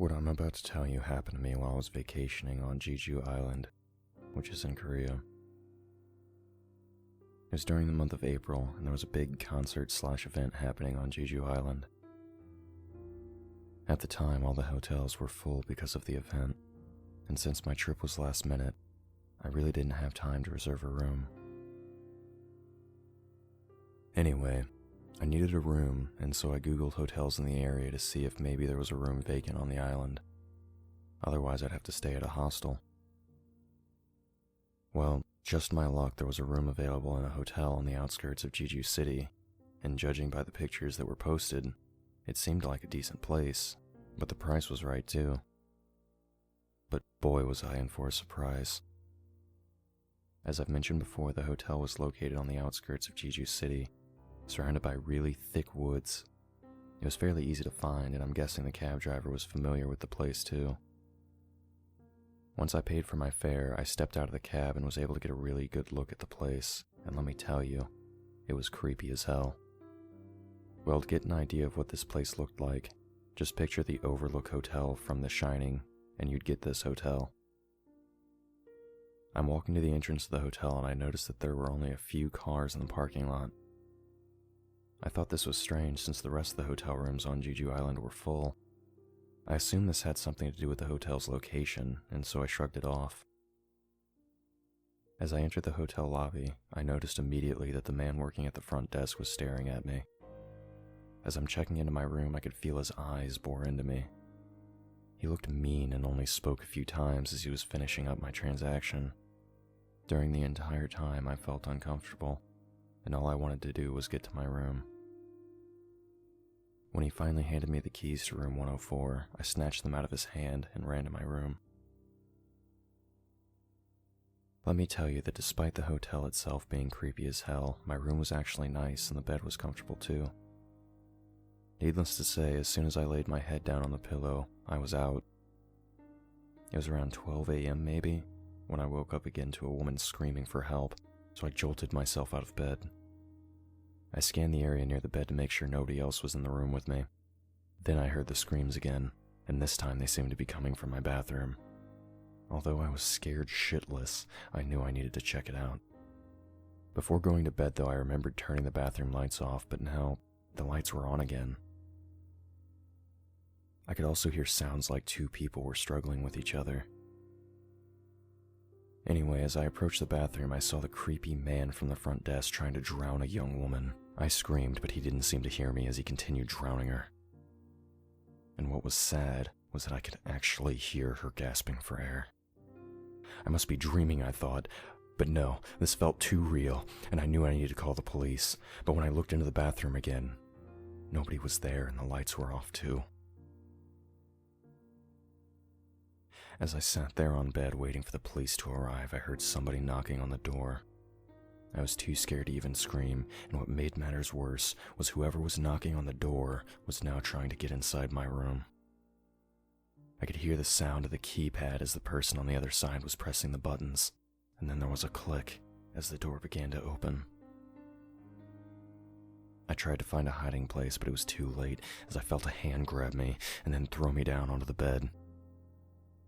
What I'm about to tell you happened to me while I was vacationing on Jeju Island, which is in Korea. It was during the month of April, and there was a big concert/event happening on Jeju Island. At the time, all the hotels were full because of the event, and since my trip was last minute, I really didn't have time to reserve a room. Anyway, I needed a room, and so I googled hotels in the area to see if maybe there was a room vacant on the island. Otherwise, I'd have to stay at a hostel. Well, just my luck, there was a room available in a hotel on the outskirts of Jeju City, and judging by the pictures that were posted, it seemed like a decent place, but the price was right too. But boy, was I in for a surprise. As I've mentioned before, the hotel was located on the outskirts of Jeju City, surrounded by really thick woods. It was fairly easy to find, and I'm guessing the cab driver was familiar with the place too. Once I paid for my fare, I stepped out of the cab and was able to get a really good look at the place, and let me tell you, it was creepy as hell. Well, to get an idea of what this place looked like, just picture the Overlook Hotel from The Shining, and you'd get this hotel. I'm walking to the entrance of the hotel and I noticed that there were only a few cars in the parking lot. I thought this was strange since the rest of the hotel rooms on Jeju Island were full. I assumed this had something to do with the hotel's location, and so I shrugged it off. As I entered the hotel lobby, I noticed immediately that the man working at the front desk was staring at me. As I'm checking into my room, I could feel his eyes bore into me. He looked mean and only spoke a few times as he was finishing up my transaction. During the entire time, I felt uncomfortable, and all I wanted to do was get to my room. When he finally handed me the keys to room 104, I snatched them out of his hand and ran to my room. Let me tell you that despite the hotel itself being creepy as hell, my room was actually nice and the bed was comfortable too. Needless to say, as soon as I laid my head down on the pillow, I was out. It was around 12 a.m. maybe, when I woke up again to a woman screaming for help, so I jolted myself out of bed. I scanned the area near the bed to make sure nobody else was in the room with me. Then I heard the screams again, and this time they seemed to be coming from my bathroom. Although I was scared shitless, I knew I needed to check it out. Before going to bed though, I remembered turning the bathroom lights off, but now the lights were on again. I could also hear sounds like two people were struggling with each other. Anyway, as I approached the bathroom, I saw the creepy man from the front desk trying to drown a young woman. I screamed, but he didn't seem to hear me as he continued drowning her. And what was sad was that I could actually hear her gasping for air. I must be dreaming, I thought, but no, this felt too real, and I knew I needed to call the police. But when I looked into the bathroom again, nobody was there and the lights were off too. As I sat there on bed waiting for the police to arrive, I heard somebody knocking on the door. I was too scared to even scream, and what made matters worse was whoever was knocking on the door was now trying to get inside my room. I could hear the sound of the keypad as the person on the other side was pressing the buttons, and then there was a click as the door began to open. I tried to find a hiding place, but it was too late as I felt a hand grab me and then throw me down onto the bed.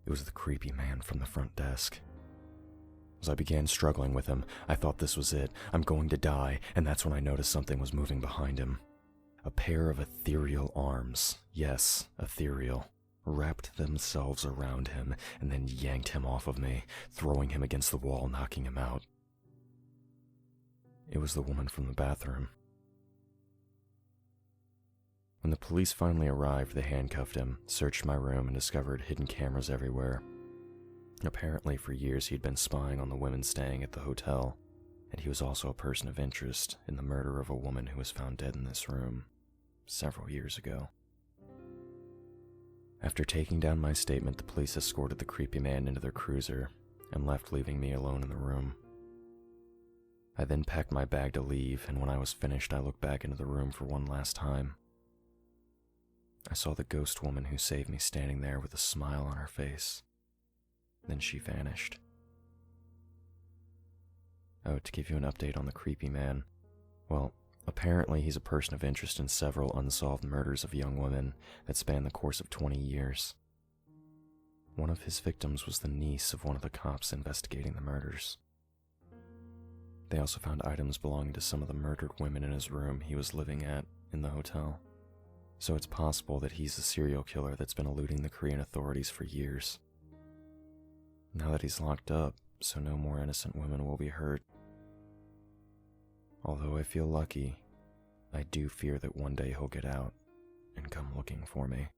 It was the creepy man from the front desk. As I began struggling with him, I thought this was it. I'm going to die, and that's when I noticed something was moving behind him. A pair of ethereal arms, yes, ethereal, wrapped themselves around him and then yanked him off of me, throwing him against the wall, knocking him out. It was the woman from the bathroom. When the police finally arrived, they handcuffed him, searched my room, and discovered hidden cameras everywhere. Apparently, for years he'd been spying on the women staying at the hotel, and he was also a person of interest in the murder of a woman who was found dead in this room several years ago. After taking down my statement, the police escorted the creepy man into their cruiser and left, leaving me alone in the room. I then packed my bag to leave, and when I was finished, I looked back into the room for one last time. I saw the ghost woman who saved me standing there with a smile on her face. Then she vanished. Oh, to give you an update on the creepy man, well, apparently he's a person of interest in several unsolved murders of young women that span the course of 20 years. One of his victims was the niece of one of the cops investigating the murders. They also found items belonging to some of the murdered women in his room he was living at in the hotel. So it's possible that he's a serial killer that's been eluding the Korean authorities for years. Now that he's locked up, so no more innocent women will be hurt. Although I feel lucky, I do fear that one day he'll get out and come looking for me.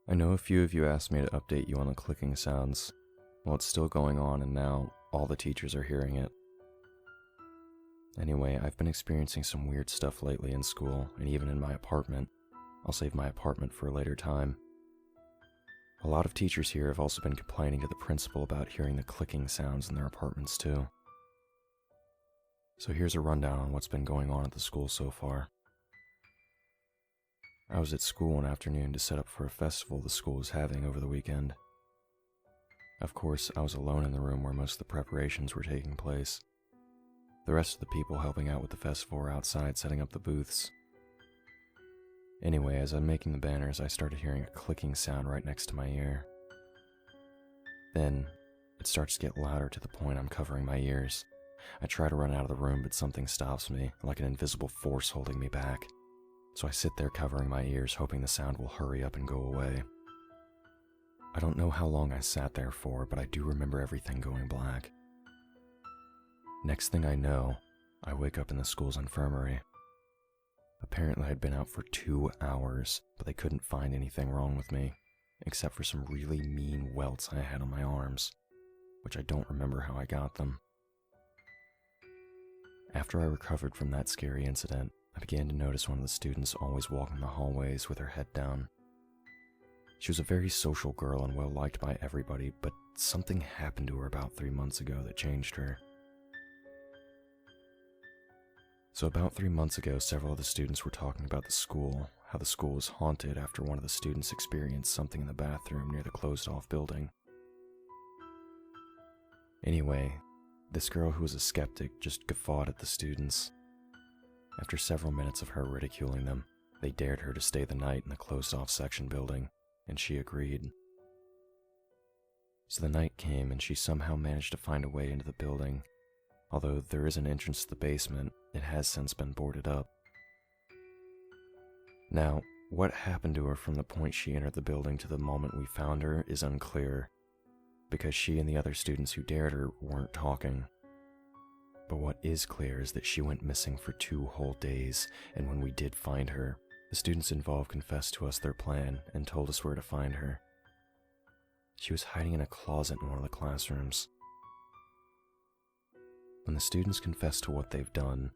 I know a few of you asked me to update you on the clicking sounds. Well, it's still going on, and now all the teachers are hearing it. Anyway, I've been experiencing some weird stuff lately in school, and even in my apartment. I'll save my apartment for a later time. A lot of teachers here have also been complaining to the principal about hearing the clicking sounds in their apartments too. So here's a rundown on what's been going on at the school so far. I was at school one afternoon to set up for a festival the school was having over the weekend. Of course, I was alone in the room where most of the preparations were taking place. The rest of the people helping out with the festival were outside setting up the booths. Anyway, as I'm making the banners, I started hearing a clicking sound right next to my ear. Then, it starts to get louder to the point I'm covering my ears. I try to run out of the room, but something stops me, like an invisible force holding me back. So I sit there covering my ears, hoping the sound will hurry up and go away. I don't know how long I sat there for, but I do remember everything going black. Next thing I know, I wake up in the school's infirmary. Apparently I'd been out for 2 hours, but they couldn't find anything wrong with me, except for some really mean welts I had on my arms, which I don't remember how I got them. After I recovered from that scary incident, I began to notice one of the students always walking the hallways with her head down. She was a very social girl and well liked by everybody, but something happened to her about 3 months ago that changed her. So about 3 months ago, several of the students were talking about the school, how the school was haunted after one of the students experienced something in the bathroom near the closed-off building. Anyway, this girl who was a skeptic just guffawed at the students. After several minutes of her ridiculing them, they dared her to stay the night in the closed-off section building, and she agreed. So the night came, and she somehow managed to find a way into the building. Although there is an entrance to the basement, it has since been boarded up. Now, what happened to her from the point she entered the building to the moment we found her is unclear, because she and the other students who dared her weren't talking. But what is clear is that she went missing for 2 whole days, and when we did find her, the students involved confessed to us their plan and told us where to find her. She was hiding in a closet in one of the classrooms. When the students confessed to what they've done,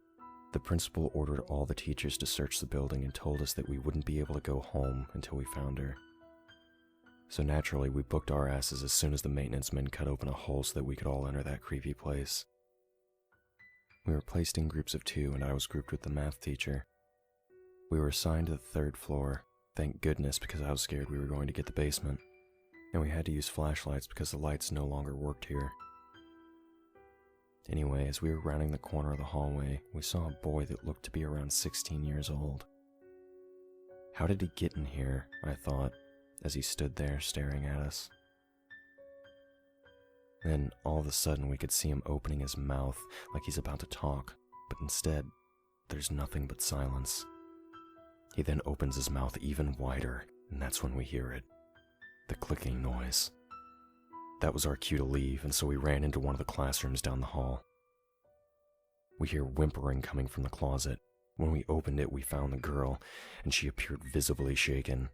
the principal ordered all the teachers to search the building and told us that we wouldn't be able to go home until we found her. So naturally, we booked our asses as soon as the maintenance men cut open a hole so that we could all enter that creepy place. We were placed in groups of 2, and I was grouped with the math teacher. We were assigned to the 3rd floor, thank goodness, because I was scared we were going to get the basement, and we had to use flashlights because the lights no longer worked here. Anyway, as we were rounding the corner of the hallway, we saw a boy that looked to be around 16 years old. How did he get in here, I thought, as he stood there staring at us. Then, all of a sudden, we could see him opening his mouth like he's about to talk, but instead, there's nothing but silence. He then opens his mouth even wider, and that's when we hear it. The clicking noise. That was our cue to leave, and so we ran into one of the classrooms down the hall. We hear whimpering coming from the closet. When we opened it, we found the girl, and she appeared visibly shaken.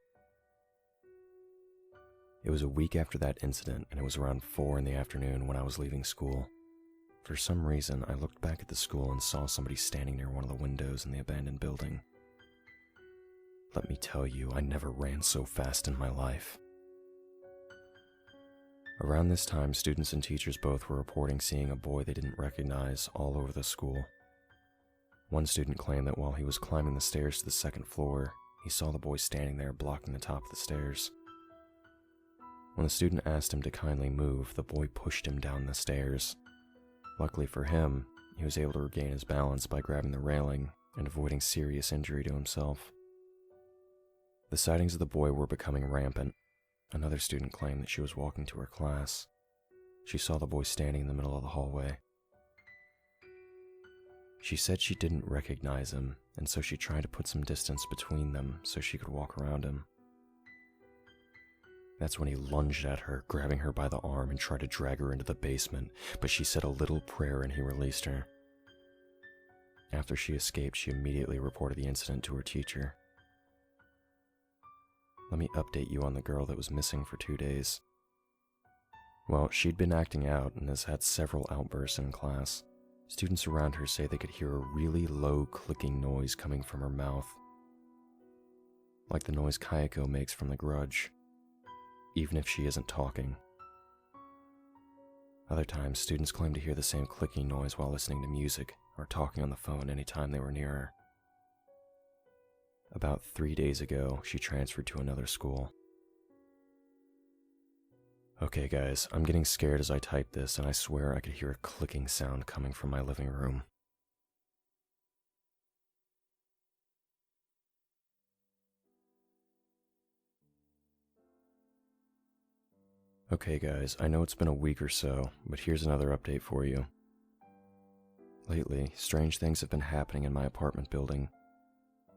It was a week after that incident, and it was around 4 in the afternoon when I was leaving school. For some reason, I looked back at the school and saw somebody standing near one of the windows in the abandoned building. Let me tell you, I never ran so fast in my life. Around this time, students and teachers both were reporting seeing a boy they didn't recognize all over the school. One student claimed that while he was climbing the stairs to the 2nd floor, he saw the boy standing there blocking the top of the stairs. When the student asked him to kindly move, the boy pushed him down the stairs. Luckily for him, he was able to regain his balance by grabbing the railing and avoiding serious injury to himself. The sightings of the boy were becoming rampant. Another student claimed that she was walking to her class. She saw the boy standing in the middle of the hallway. She said she didn't recognize him, and so she tried to put some distance between them so she could walk around him. That's when he lunged at her, grabbing her by the arm and tried to drag her into the basement, but she said a little prayer and he released her. After she escaped, she immediately reported the incident to her teacher. Let me update you on the girl that was missing for 2 days. Well, she'd been acting out and has had several outbursts in class. Students around her say they could hear a really low clicking noise coming from her mouth, like the noise Kayako makes from The Grudge, even if she isn't talking. Other times, students claim to hear the same clicking noise while listening to music or talking on the phone anytime they were near her. About 3 days ago, she transferred to another school. Okay guys, I'm getting scared as I type this, and I swear I could hear a clicking sound coming from my living room. Okay guys, I know it's been a week or so, but here's another update for you. Lately, strange things have been happening in my apartment building.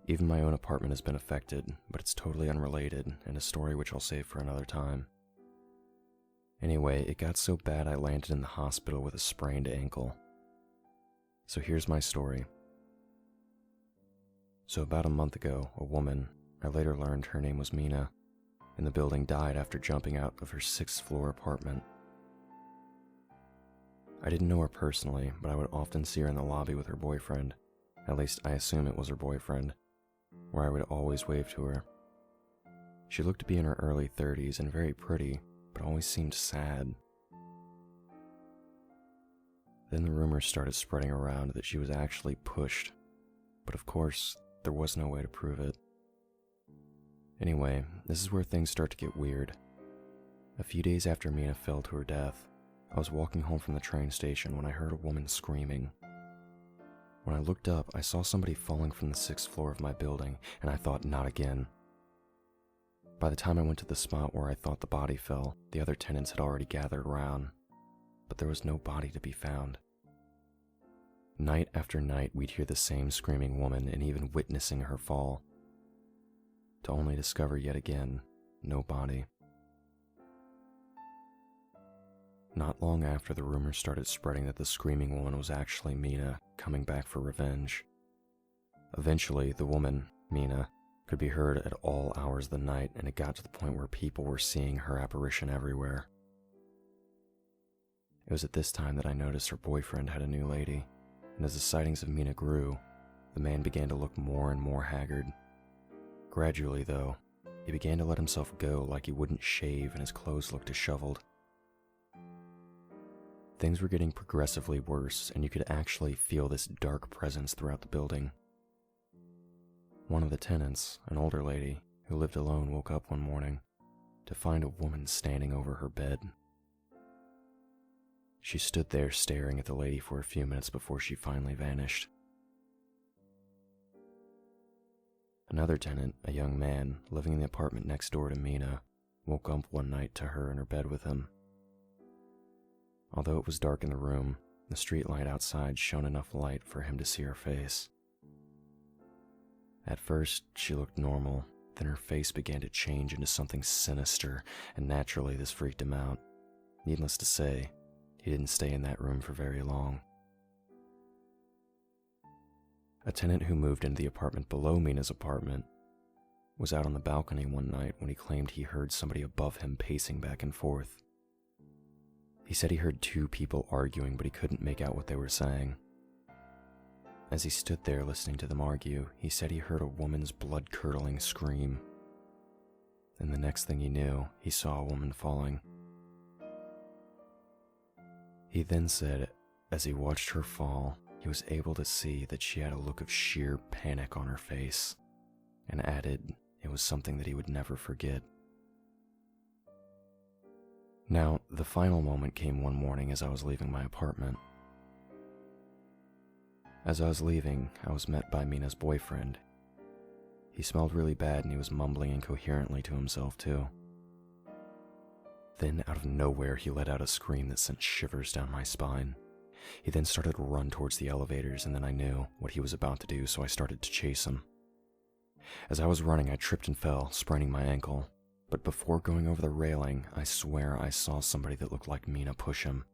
Even my own apartment has been affected, but it's totally unrelated, and a story which I'll save for another time. Anyway, it got so bad I landed in the hospital with a sprained ankle. So here's my story. So about a month ago, a woman, I later learned her name was Mina, in the building died after jumping out of her 6th floor apartment. I didn't know her personally, but I would often see her in the lobby with her boyfriend. At least I assume it was her boyfriend, where I would always wave to her. She looked to be in her early 30s and very pretty, but always seemed sad. Then the rumors started spreading around that she was actually pushed, but of course, there was no way to prove it. Anyway, this is where things start to get weird. A few days after Mina fell to her death, I was walking home from the train station when I heard a woman screaming. When I looked up, I saw somebody falling from the 6th floor of my building, and I thought, not again. By the time I went to the spot where I thought the body fell, the other tenants had already gathered around, but there was no body to be found. Night after night, we'd hear the same screaming woman and even witnessing her fall, to only discover yet again, no body. Not long after, the rumors started spreading that the screaming woman was actually Mina, coming back for revenge. Eventually, the woman, Mina, could be heard at all hours of the night, and it got to the point where people were seeing her apparition everywhere. It was at this time that I noticed her boyfriend had a new lady, and as the sightings of Mina grew, the man began to look more and more haggard. Gradually, though, he began to let himself go like he wouldn't shave and his clothes looked disheveled. Things were getting progressively worse, and you could actually feel this dark presence throughout the building. One of the tenants, an older lady who lived alone, woke up one morning to find a woman standing over her bed. She stood there staring at the lady for a few minutes before she finally vanished. Another tenant, a young man living in the apartment next door to Mina, woke up one night to her in her bed with him. Although it was dark in the room, the streetlight outside shone enough light for him to see her face. At first, she looked normal, then her face began to change into something sinister, and naturally this freaked him out. Needless to say, he didn't stay in that room for very long. A tenant who moved into the apartment below Mina's apartment was out on the balcony one night when he claimed he heard somebody above him pacing back and forth. He said he heard 2 people arguing, but he couldn't make out what they were saying. As he stood there listening to them argue, he said he heard a woman's blood-curdling scream. And the next thing he knew, he saw a woman falling. He then said, as he watched her fall, he was able to see that she had a look of sheer panic on her face, and added it was something that he would never forget. Now, the final moment came one morning as I was leaving my apartment. As I was leaving, I was met by Mina's boyfriend. He smelled really bad and he was mumbling incoherently to himself too. Then, out of nowhere, he let out a scream that sent shivers down my spine. He then started to run towards the elevators, and then I knew what he was about to do, so I started to chase him. As I was running, I tripped and fell, spraining my ankle. But before going over the railing, I swear I saw somebody that looked like Mina push him.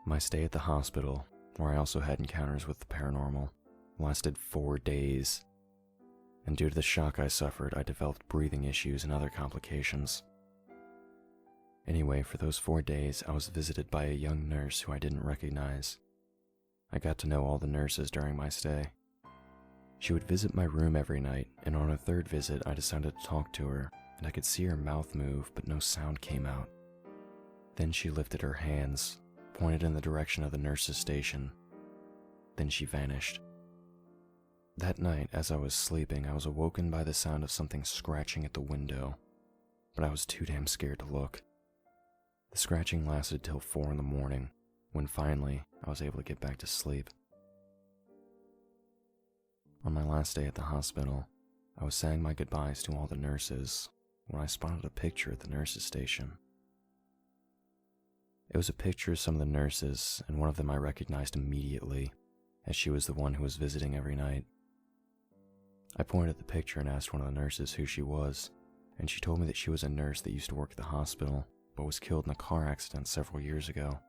My stay at the hospital, where I also had encounters with the paranormal, lasted 4 days. And due to the shock I suffered, I developed breathing issues and other complications. Anyway, for those 4 days, I was visited by a young nurse who I didn't recognize. I got to know all the nurses during my stay. She would visit my room every night, and on her third visit, I decided to talk to her, and I could see her mouth move, but no sound came out. Then she lifted her hands, pointed in the direction of the nurse's station. Then she vanished. That night, as I was sleeping, I was awoken by the sound of something scratching at the window, but I was too damn scared to look. The scratching lasted till 4 in the morning, when finally I was able to get back to sleep. On my last day at the hospital, I was saying my goodbyes to all the nurses when I spotted a picture at the nurses' station. It was a picture of some of the nurses, and one of them I recognized immediately, as she was the one who was visiting every night. I pointed at the picture and asked one of the nurses who she was, and she told me that she was a nurse that used to work at the hospital, but was killed in a car accident several years ago.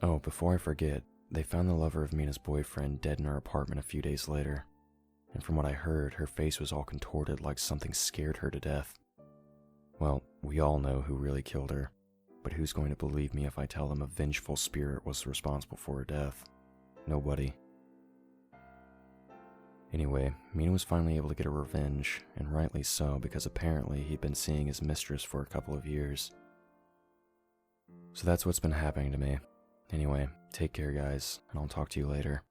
Oh, before I forget, they found the lover of Mina's boyfriend dead in her apartment a few days later, and from what I heard, her face was all contorted like something scared her to death. Well, we all know who really killed her, but who's going to believe me if I tell them a vengeful spirit was responsible for her death? Nobody. Anyway, Mina was finally able to get her revenge, and rightly so, because apparently he'd been seeing his mistress for a couple of years. So that's what's been happening to me. Anyway, take care guys, and I'll talk to you later.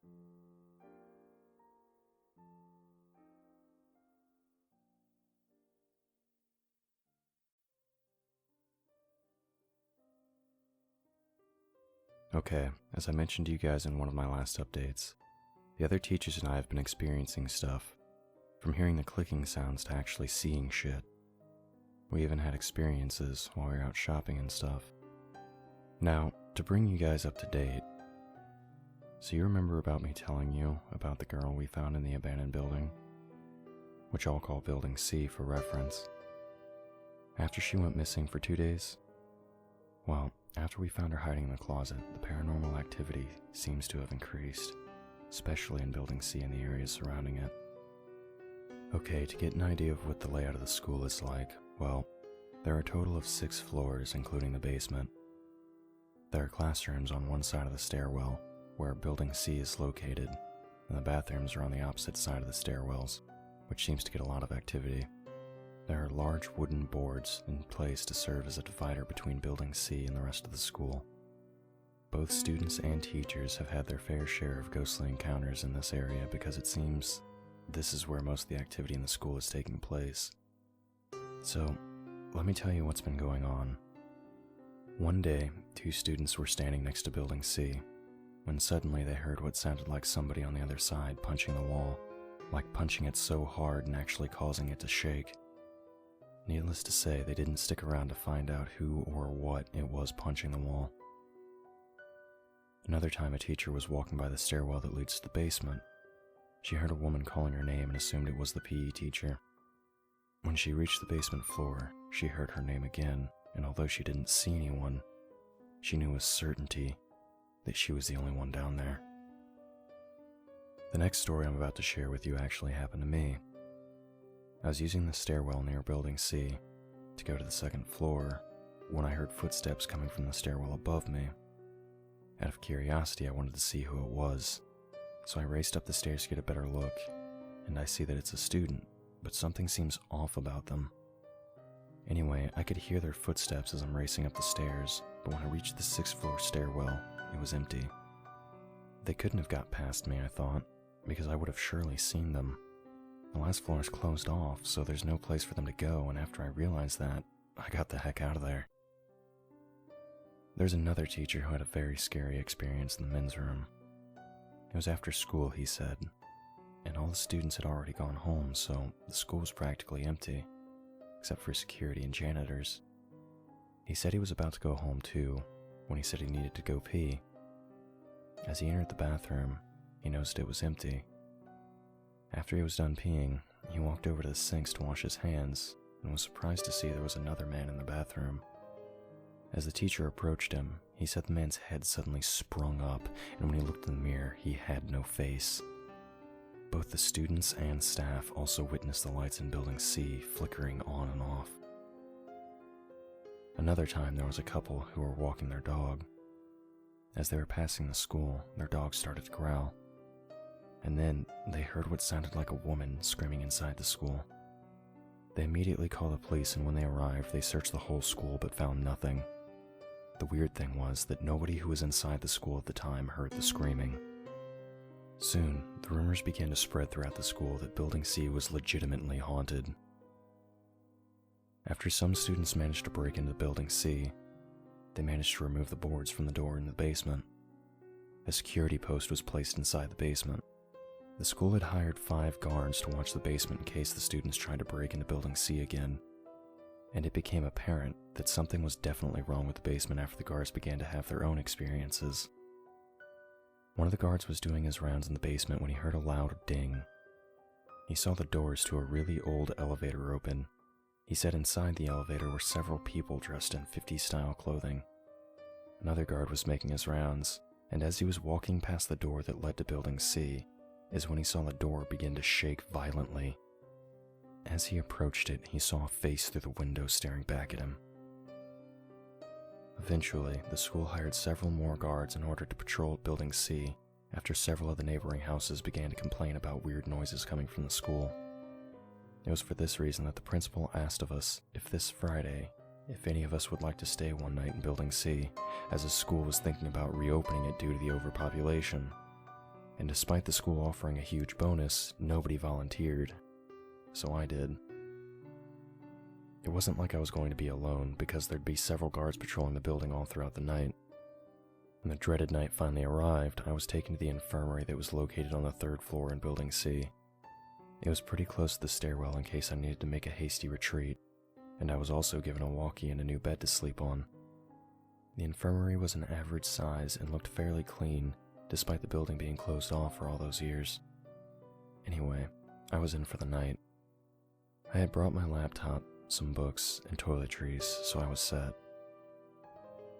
Okay, as I mentioned to you guys in one of my last updates, the other teachers and I have been experiencing stuff, from hearing the clicking sounds to actually seeing shit. We even had experiences while we were out shopping and stuff. Now, to bring you guys up to date, so you remember about me telling you about the girl we found in the abandoned building, which I'll call Building C for reference, after she went missing for 2 days? Well, after we found her hiding in the closet, the paranormal activity seems to have increased, especially in Building C and the areas surrounding it. Okay, to get an idea of what the layout of the school is like, well, there are a total of 6 floors, including the basement. There are classrooms on one side of the stairwell, where Building C is located, and the bathrooms are on the opposite side of the stairwells, which seems to get a lot of activity. There are large wooden boards in place to serve as a divider between Building C and the rest of the school. Both students and teachers have had their fair share of ghostly encounters in this area because it seems this is where most of the activity in the school is taking place. So, let me tell you what's been going on. One day, 2 students were standing next to Building C, when suddenly they heard what sounded like somebody on the other side punching the wall, like punching it so hard and actually causing it to shake. Needless to say, they didn't stick around to find out who or what it was punching the wall. Another time, a teacher was walking by the stairwell that leads to the basement. She heard a woman calling her name and assumed it was the PE teacher. When she reached the basement floor, she heard her name again, and although she didn't see anyone, she knew with certainty that she was the only one down there. The next story I'm about to share with you actually happened to me. I was using the stairwell near Building C to go to the 2nd floor when I heard footsteps coming from the stairwell above me. Out of curiosity, I wanted to see who it was, so I raced up the stairs to get a better look, and I see that it's a student, but something seems off about them. Anyway, I could hear their footsteps as I'm racing up the stairs, but when I reached the 6th floor stairwell, it was empty. They couldn't have got past me, I thought, because I would have surely seen them. The last floor is closed off, so there's no place for them to go, and after I realized that, I got the heck out of there. There's another teacher who had a very scary experience in the men's room. It was after school, he said, and all the students had already gone home, so the school was practically empty, except for security and janitors. He said he was about to go home too, when he said he needed to go pee. As he entered the bathroom, he noticed it was empty. After he was done peeing, he walked over to the sinks to wash his hands, and was surprised to see there was another man in the bathroom. As the teacher approached him, he said the man's head suddenly sprung up, and when he looked in the mirror, he had no face. Both the students and staff also witnessed the lights in Building C flickering on and off. Another time, there was a couple who were walking their dog. As they were passing the school, their dog started to growl. And then they heard what sounded like a woman screaming inside the school. They immediately called the police, and when they arrived, they searched the whole school but found nothing. The weird thing was that nobody who was inside the school at the time heard the screaming. Soon, the rumors began to spread throughout the school that Building C was legitimately haunted. After some students managed to break into Building C, they managed to remove the boards from the door in the basement. A security post was placed inside the basement. The school had hired 5 guards to watch the basement in case the students tried to break into Building C again, and it became apparent that something was definitely wrong with the basement after the guards began to have their own experiences. One of the guards was doing his rounds in the basement when he heard a loud ding. He saw the doors to a really old elevator open. He said inside the elevator were several people dressed in 50s-style clothing. Another guard was making his rounds, and as he was walking past the door that led to Building C, is when he saw the door begin to shake violently. As he approached it, he saw a face through the window staring back at him. Eventually, the school hired several more guards in order to patrol Building C after several of the neighboring houses began to complain about weird noises coming from the school. It was for this reason that the principal asked of us if this Friday, if any of us would like to stay one night in Building C, as the school was thinking about reopening it due to the overpopulation. And despite the school offering a huge bonus, nobody volunteered, so I did. It wasn't like I was going to be alone, because there'd be several guards patrolling the building all throughout the night. When the dreaded night finally arrived, I was taken to the infirmary that was located on the 3rd floor in Building C. It was pretty close to the stairwell in case I needed to make a hasty retreat, and I was also given a walkie and a new bed to sleep on. The infirmary was an average size and looked fairly clean, despite the building being closed off for all those years. Anyway, I was in for the night. I had brought my laptop, some books, and toiletries, so I was set.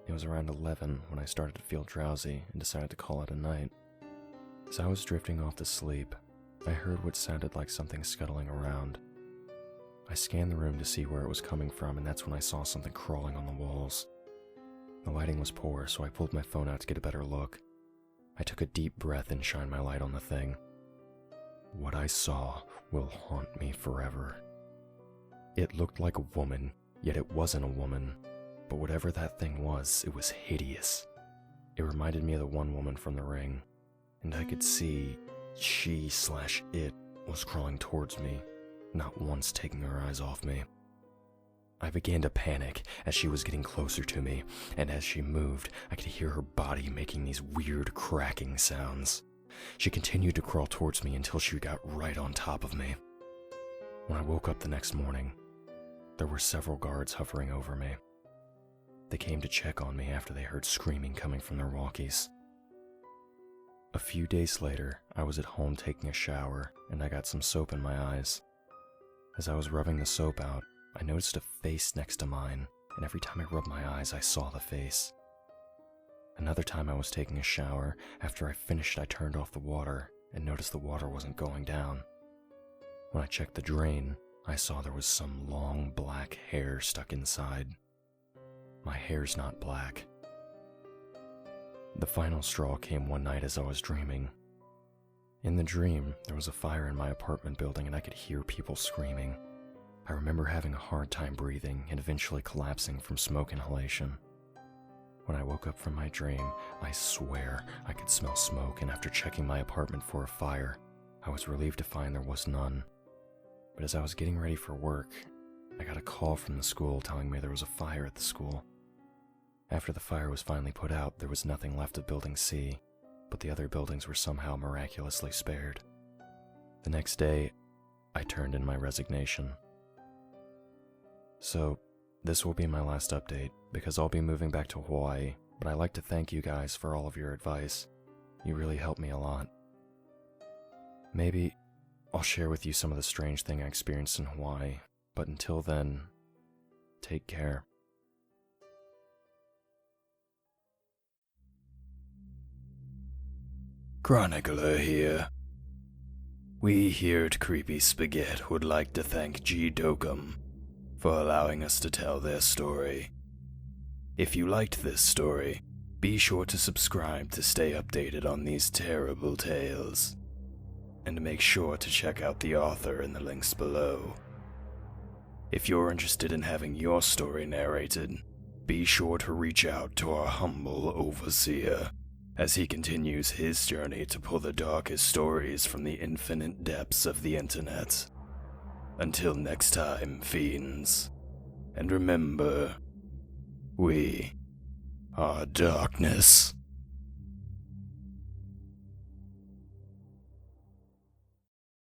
It was around 11 when I started to feel drowsy and decided to call it a night. As I was drifting off to sleep, I heard what sounded like something scuttling around. I scanned the room to see where it was coming from, and that's when I saw something crawling on the walls. The lighting was poor, so I pulled my phone out to get a better look. I took a deep breath and shined my light on the thing. What I saw will haunt me forever. It looked like a woman, yet it wasn't a woman. But whatever that thing was, it was hideous. It reminded me of the one woman from The Ring, and I could see she/it was crawling towards me, not once taking her eyes off me. I began to panic as she was getting closer to me, and as she moved, I could hear her body making these weird cracking sounds. She continued to crawl towards me until she got right on top of me. When I woke up the next morning, there were several guards hovering over me. They came to check on me after they heard screaming coming from their walkies. A few days later, I was at home taking a shower, and I got some soap in my eyes. As I was rubbing the soap out, I noticed a face next to mine, and every time I rubbed my eyes, I saw the face. Another time I was taking a shower. After I finished, I turned off the water and noticed the water wasn't going down. When I checked the drain, I saw there was some long black hair stuck inside. My hair's not black. The final straw came one night as I was dreaming. In the dream, there was a fire in my apartment building and I could hear people screaming. I remember having a hard time breathing and eventually collapsing from smoke inhalation. When I woke up from my dream, I swear I could smell smoke, and after checking my apartment for a fire, I was relieved to find there was none. But as I was getting ready for work, I got a call from the school telling me there was a fire at the school. After the fire was finally put out, there was nothing left of Building C, but the other buildings were somehow miraculously spared. The next day, I turned in my resignation. So, this will be my last update, because I'll be moving back to Hawaii, but I'd like to thank you guys for all of your advice. You really helped me a lot. Maybe I'll share with you some of the strange thing I experienced in Hawaii, but until then, take care. Chronicler here. We here at Creepy Spaghet would like to thank Gdokim for allowing us to tell their story. If you liked this story, be sure to subscribe to stay updated on these terrible tales, and make sure to check out the author in the links below. If you're interested in having your story narrated, be sure to reach out to our humble overseer, as he continues his journey to pull the darkest stories from the infinite depths of the internet. Until next time, fiends. And remember, we are darkness.